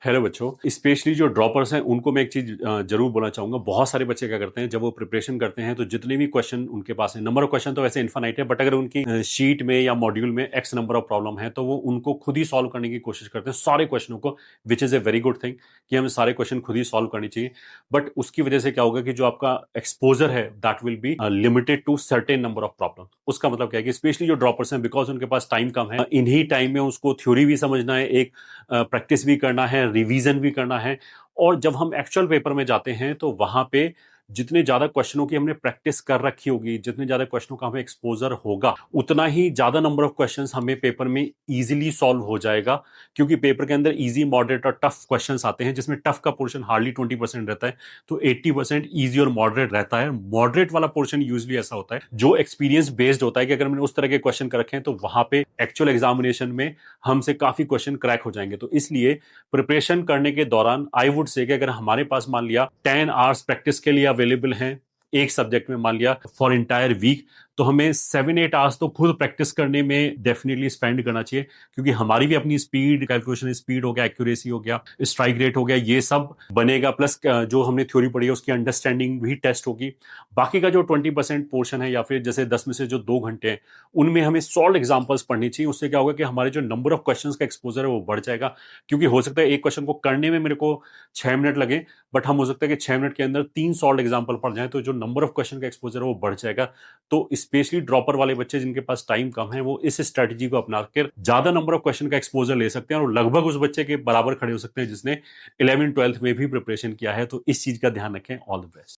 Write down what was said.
Hello बच्चों, specially जो droppers हैं उनको मैं एक चीज जरूर बोलना चाहूंगा। बहुत सारे बच्चे क्या करते हैं, जब वो प्रिपरेशन करते हैं तो जितने भी क्वेश्चन उनके पास है, नंबर ऑफ क्वेश्चन तो वैसे इन्फानाइट है, बट अगर उनकी शीट में या मॉड्यूल में एक्स नंबर ऑफ प्रॉब्लम है तो वो उनको खुद ही सॉल्व करने की कोशिश करते हैं सारे क्वेश्चनों को, which is a very good thing कि हमें सारे क्वेश्चन खुद ही सॉल्व करनी चाहिए। बट उसकी वजह से क्या होगा कि जो आपका एक्सपोजर है that will be limited to certain number of problem. उसका मतलब क्या है कि स्पेशली जो ड्रॉपर्स हैं, बिकॉज उनके पास टाइम कम है, इन्हीं टाइम में उसको थ्योरी भी समझना है, एक प्रैक्टिस भी करना है, रिवीजन भी करना है। और जब हम एक्चुअल पेपर में जाते हैं तो वहां पे जितने ज्यादा क्वेश्चनों की हमने प्रैक्टिस कर रखी होगी, जितने ज्यादा क्वेश्चनों का हमें एक्सपोजर होगा, उतना ही ज्यादा नंबर ऑफ क्वेश्चंस हमें पेपर में इजीली सॉल्व हो जाएगा। क्योंकि पेपर के अंदर इजी, मॉडरेट और टफ क्वेश्चंस आते हैं, जिसमें टफ का पोर्शन हार्डली 20% रहता है, तो 80% इजी और मॉडरेट रहता है। मॉडरेट वाला पोर्शन यूजली ऐसा होता है जो एक्सपीरियंस बेस्ड होता है कि अगर मैंने उस तरह के क्वेश्चन कर रखे हैं तो वहां पे एक्चुअल एग्जामिनेशन में हमसे काफी क्वेश्चन क्रैक हो जाएंगे। तो इसलिए प्रिपरेशन करने के दौरान आई वुड से कि अगर हमारे पास मान लिया 10 आवर्स प्रैक्टिस के लिए अवेलेबल हैं एक सब्जेक्ट में, मान लिया फॉर इंटायर वीक, तो हमें 7-8 आवर्स तो खुद प्रैक्टिस करने में डेफिनेटली स्पेंड करना चाहिए। क्योंकि हमारी भी अपनी स्पीड, कैलकुलेशन स्पीड हो गया, एक्यूरेसी हो गया, स्ट्राइक रेट हो गया, ये सब बनेगा। प्लस जो हमने थ्योरी पढ़ी है उसकी अंडरस्टैंडिंग भी टेस्ट होगी। बाकी का जो 20% पोर्शन है, या फिर जैसे 10 में से जो 2 घंटे हैं, उनमें हमें सॉल्व एग्जाम्पल्स पढ़नी चाहिए। उससे क्या होगा कि हमारे जो नंबर ऑफ क्वेश्चंस का एक्सपोजर है वो बढ़ जाएगा। क्योंकि हो सकता है एक क्वेश्चन को करने में मेरे को 6 मिनट लगे, बट हम हो सकता है कि 6 मिनट के अंदर 3 सॉल्व एग्जाम्पल पढ़ जाए, तो जो नंबर ऑफ क्वेश्चन का एक्सपोजर है वो बढ़ जाएगा। तो स्पेशली ड्रॉपर वाले बच्चे जिनके पास टाइम कम है, वो इस स्ट्रेटजी को अपनाकर ज्यादा नंबर ऑफ क्वेश्चन का एक्सपोजर ले सकते हैं और लगभग उस बच्चे के बराबर खड़े हो सकते हैं जिसने 11th 12th में भी प्रिपरेशन किया है। तो इस चीज का ध्यान रखें। All the best.